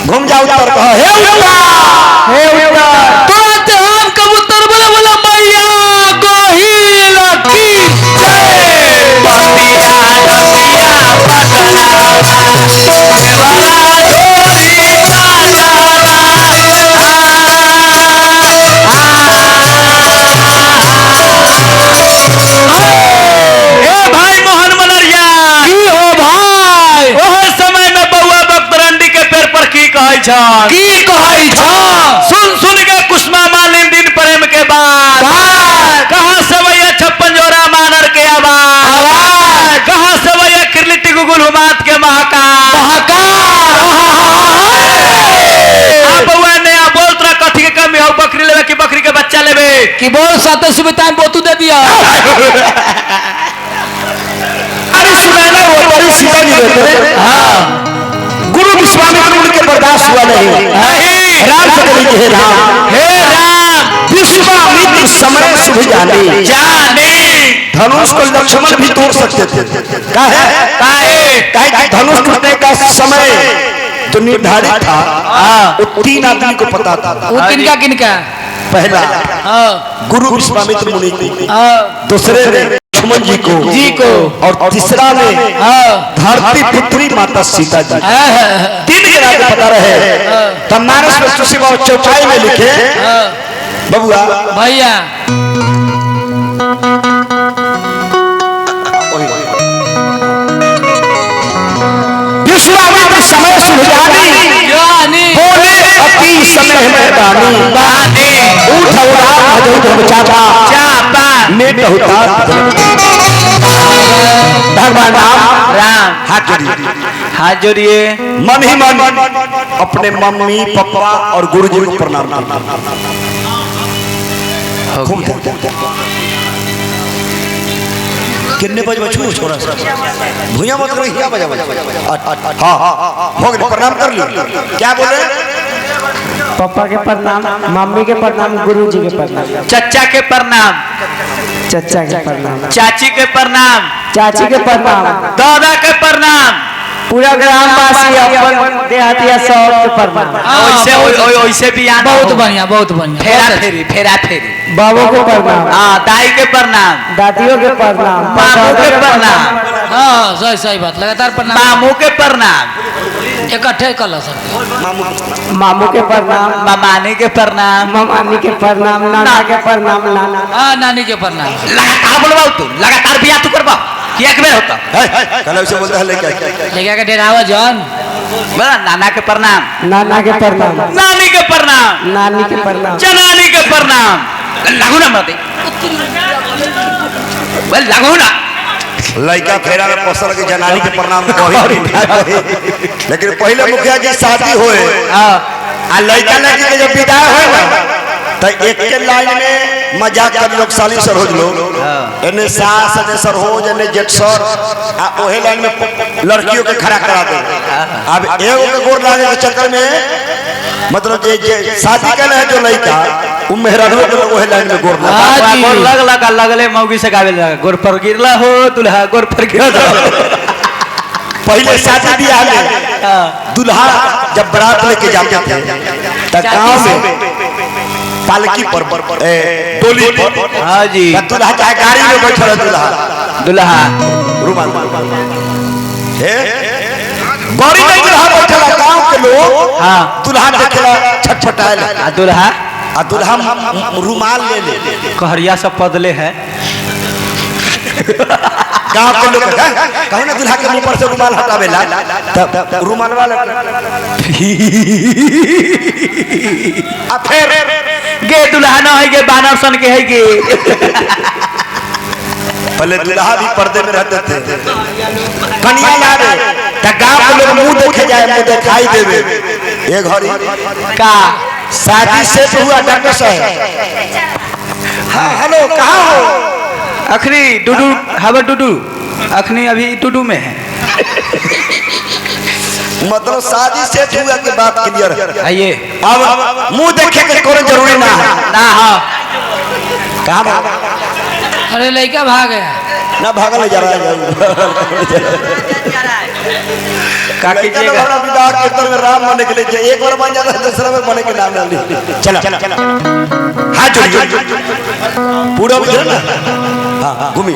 घूम जाओ उत्तर कहो हे उत्तर तुरंत हम कबूतर बोला बोला मैया गोहिल की जय। बतिया रतिया पटना सुन सुन के कुसुमा मालिन दिन प्रेम के बाद कहाँ से भैया 56 जोरा मानर के आवाज कहाँ से भैया किरलिटी गुगुल हुमात के बउआ ने बोल तोरा कथी के कमी हो बकरी लेवे कि बकरी के बच्चा लेवे कि बोल सात सुविधा में बोतू दे दिया। अरे सुनाना वो बड़ी सीधा नहीं देते। हाँ गुरु विश्वामित्र के बर्दाश्त हुआ नहीं राम से बोली हे राम विश्वामित्र समय शुभ जाने धनुष को लक्ष्मण भी तोड़ सकते थे। काहे धनुष टूटने का समय जो निर्धारित था वो 3 आदमी को पता था। वो किनका किनका? पहला गुरु विश्वामित्र मुनि को, दूसरे ने लक्ष्मण जी को और तीसरा ने धरती पुत्री माता सीता जी। 3 के राज पता रहे तब मानस में तुलसी बाबा चौपाई में लिखे बबुआ भैया विश्वामित्र समय सुलझानी बोले अति समय में दानी उठ अवतार भजो धर्मचापा नेट अवतार भगवान राम हाथ जोड़िए मन ही मन अपने मम्मी पापा और गुरुजी को प्रणाम कितने बजे बचू छोड़ा भूया मत करो क्या बजा बजा हाँ हो गए प्रणाम कर ली क्या बोले पापा के प्रणाम मम्मी के प्रणाम गुरुजी के प्रणाम चचा के प्रणाम चचा के प्रणाम चाची के प्रणाम चाची के प्रणाम दादा के प्रणाम पूरा ग्रामवासी अपन देहातिया सब के प्रणाम वैसे भी आना बहुत बढ़िया फेरा फेरी बाबू के प्रणाम दाई के प्रणाम दादियों के प्रणाम मामू के प्रणाम हाँ सही सही बात लगातार प्रणाम मामू के प्रणाम इकट्ठे कर लो सब मामू के प्रणाम मामानी के प्रणाम मामानी के प्रणाम नाना के प्रणाम नाना हाँ नानी के प्रणाम लगातार बोलवाओ तू लगातार बिया तू करवा कि एक बेर होता कल से बोलता है लेके लेके के डेरावा जॉन बोला नाना के प्रणाम नाना के प्रणाम नानी के प्रणाम नानी के प्रणाम जनानी के प्रणाम लागू ना मत बोल लागू ना लड़का फेरा में पसल के जनानी के प्रणाम लेकिन पहले मुखिया जी शादी होए आ लड़का लड़की के जब विदाई होए तो एक के लाइन में मजाक कर लोग साली सरोज लोग एने सास ने सरोज ने जेठ सर आ ओहे लाइन में लड़कियों के खड़ा करा दे। अब एगो के गोर लागे के चक्कर में मतलब जे शादी करले है जो लड़का उ मेहरारू के लोग ओहे लाइन में गोर लगा लगले मौगी से गावे लगा गोर पर गिरला हो दुल्हा गोर पर गिरला पहले शादी ब्याह में दुल्हा जब बारात लेके जाते थे तब गांव में पालकी पर डोली पर हाँ जी दुल्हा चाहे गाड़ी में बैठल दुल्हा रुमाल हे बड़ी में दुल्हा बैठल गांव के लोग हाँ दुल्हा देखला छटछटाए दुल्हा दुल्हा रुमाल ले कहरिया सब पदले है गांव के लोग कहू ना दुल्हा के मुंह पर से रुमाल हटावेला तब रुमाल वाला आ फिर गे दुल्हा न है गे बानर सन के है गे पहले दुल्हा भी पर्दे में रहते थे कन्या लावे त गांव के लोग मुंह देखे जाए मुंह दिखाई देवे ये घड़ी का शादी से हुआ डॉक्टर साहब हाँ हेलो कहाँ हो अखनी डूडू हवा डूडू अखनी अभी डूडू में है मतलब शादी से हुआ के बात क्लियर है आइए अब मुंह देखे के कोई जरूरी ना है ना हाँ कहाँ अरे लड़का भाग गया ना भागल जा रहा है का कीजिएगा? हमारा विवाह कीर्तन में राम बने के लिए एक बार बन जाता है, दूसरा बार बने के नाम ले चला हाथ जोड़िए पूरा भी ना। हाँ घूमी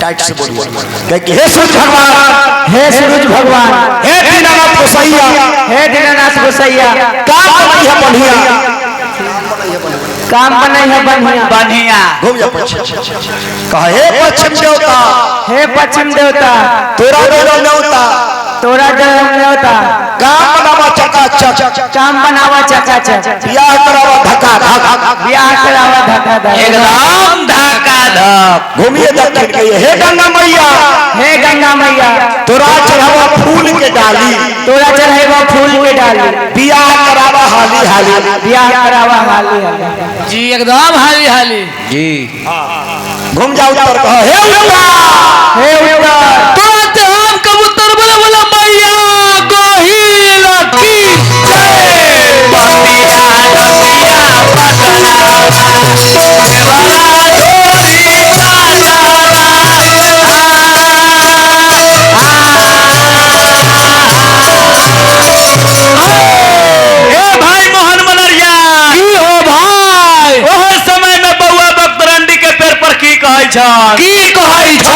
टाइट से बोलिए कि हे सूरज भगवान, हे सूरज भगवान, हे दीनानाथ गोसैया, हे दीनानाथ गोसैया, काम बनाई है बढ़िया, काम बनाई है बढ़िया। बढ़िया घूम जा कहा हे पश्चिम देवता, हे पश्चिम देवता, तोरा मेरा न्योता, तोरा जन्म न्योता, काम बनावा चकाचक, काम बनावा चकाचक, ब्याह करावा धका, ब्याह करावा धका धक, एकदम धक्का धक। घूमिए दक्षिण के हे गंगा मैया, हे गंगा मैया, तोरा चढ़ावा फूल के डाली, तोरा चढ़ेवा फूल के डाली, ब्याह करावा हाली हाली, ब्याह करावा हाली हाली। जी एकदम हाली हाली। जी घूम जाओ उत्तर कहा हे उत्तर, हे उत्तर, तुरंत हम कबूतर बोला बोला मैया गोहिल की जय। बतिया रतिया पटना भाई मोहन मनरिया की हो भाई ओह समय में बउआ बकरंडी के पेड़ पर की कहै छ? की कहै छ?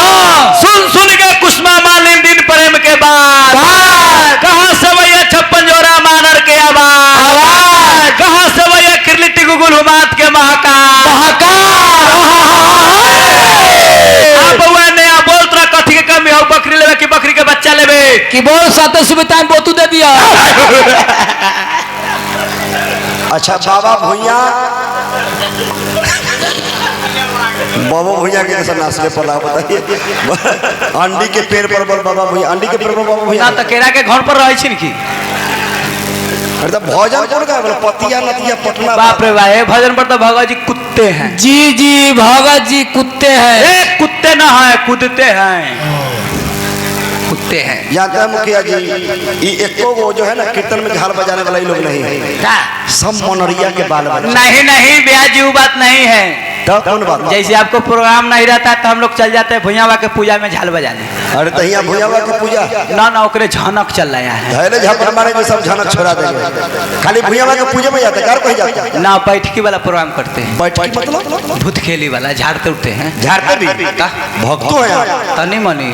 सुन सुन के कुसुमा मालिन दिन प्रेम के बाद कहाँ से भैया 56 जोड़ा मानर के आवाज, कहाँ से भैया किरलिटी गुगुल हुमात के महाकाल बउआ नया बोल तोरा कथी के कमी हो? बकरी लेवे कि बकरी के बच्चा लेवे? कि बोल साते सुबह टाइम बोतू दे दिया। अच्छा बाबा भुइया, बाबा भुइया के कैसा नाचने पर ला बताइए, अंडी के पेड़ पर बाबा भुइया, अंडी के पेड़ पर बाबा भुइया, ना तो केरा के घर पर रहे छिन की? अरे तो भोजन कौन का बोला पतिया नतिया पटना बाप रे भाई भजन पर तो भगवान जी कुत्ते हैं। जी जी भगत जी कुत्ते हैं। ए कुत्ते ना है कूदते हैं, कुत्ते हैं। जानते हैं मुखिया जी, ये एको वो जो है ना कीर्तन में झाल बजाने वाला ही लोग नहीं है, क्या? सब मनरिया के बाल बच्चे। नहीं नहीं ब्याह जी वो बात नहीं है। तो कौन बात? जैसे आपको प्रोग्राम नहीं रहता है तो हम लोग चल जाते हैं भुइयावा के पूजा में झाल बजाने। अरे तो यहाँ भुइयावा की पूजा ना ना ओकरे झनक चल रहा है। धैर्य झपड़ मारे जो सब झनक छोड़ा देंगे, खाली भुइयावा के पूजे में जाते कार कहीं जाते ना बैठकी वाला प्रोग्राम करते हैं, बैठकी मतलब भूत खेली वाला झाड़ते उठते हैं। झाड़ते भी का? भक्तों हैं यहाँ, तनी मनी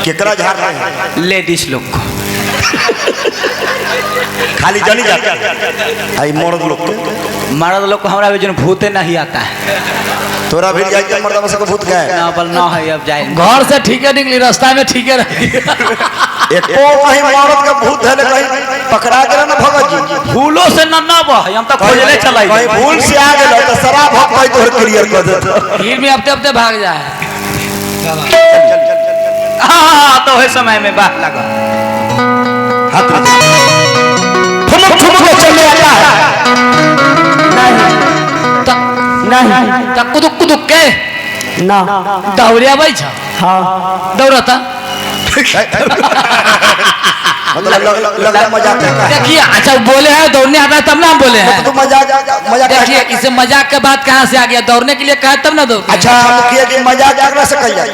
केकरा झाड़ रहे हैं? लेडीज लोग को खाली जली जाते हैं, आई मर्द लोग के मर्द लोग को हमारा भी जो भूते नहीं आता है। तोरा भी जाए मर्द से भूत का है ना बल ना है अब जाए घर से ठीक है निकली, रास्ता में ठीक है रही। एको कहीं मर्द का भूत है कहीं पकड़ा के ना भगत जी फूलों से न ना बह हम तो खोजले चलाई कहीं भूल से आ गए तो शराब भक्त भाई तोहर क्लियर कर देता। भीड़ में हफ्ते हफ्ते भाग जाए। हाँ तो है समय में बात लगा हाथ में ठुमक ठुमक के चले आता है नहीं, तक कुदुक कुदुक के ना, दौड़िया भाई छ हाँ, दौड़ता मतलब लगा मजाक करता है। देखिए अच्छा बोले हैं दौड़ने आता है तब ना हम बोले हैं। तो मजाक देखिए इसे मजाक के बात कहाँ से आ गया? दौड़ने के लिए कहा तब ना दौड़ते हैं। अच्छा मुखिया जी मजाक करना से कही जाए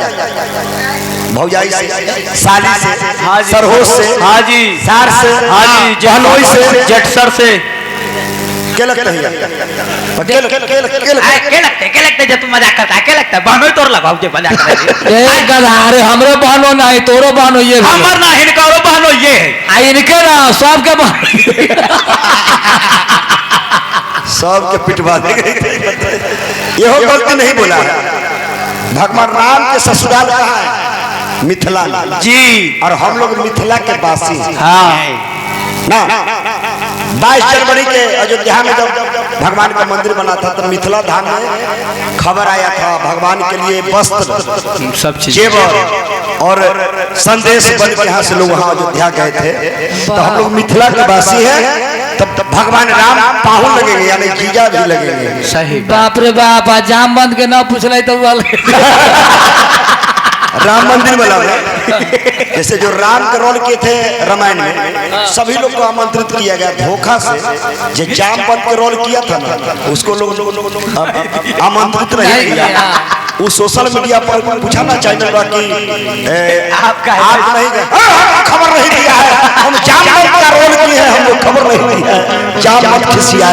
भौजाई से, साली से, हाँ जी, सरहोश से, हाँ जी, सार से, हाँ जी, जहनोई से, जेठसर से के लगता है के लगते जब तुम मजाक करता है के लगता है बहनों तोर लगाओ जे मजाक करता है। ए गधारे हमरो बहनो नहीं तोरो बहनो ये भी। हमर ना हिनकारो बहनों ये है आ इनके ना सबके बहनो। सबके पिटवा देंगे। यह गलती नहीं बोला है, भगवान राम के ससुराल कहाँ है? मिथिला में। जी और हम लोग मिथिला के वासी हैं। हाँ ना 22 जनवरी के अयोध्या में जब भगवान का मंदिर बना था तो मिथिला धाम में खबर आया था भगवान के लिए वस्त्र, सब चीज जेवर और संदेश बन के यहाँ से लोग वहाँ अयोध्या गए थे। तो हम लोग मिथिला के वासी हैं, तब भगवान राम पाहुन लगेंगे यानी जीजा भी लगेंगे। सही बाप रे बाप जाम बंद के ना पूछ रहे तो राम मंदिर वाला जैसे जो राम का रोल किए थे रामायण में, सभी लोग को आमंत्रित किया गया धोखा से। जो जामवंत का रोल किया था ना, उसको लोग आमंत्रित नहीं किया। वो सोशल मीडिया पर पूछाना चाहिए कि आप नहीं गए, खबर नहीं दिया है, हम जामवंत का रोल किए हैं, हम लोग खबर नहीं दिया है, जामवंत खिसिया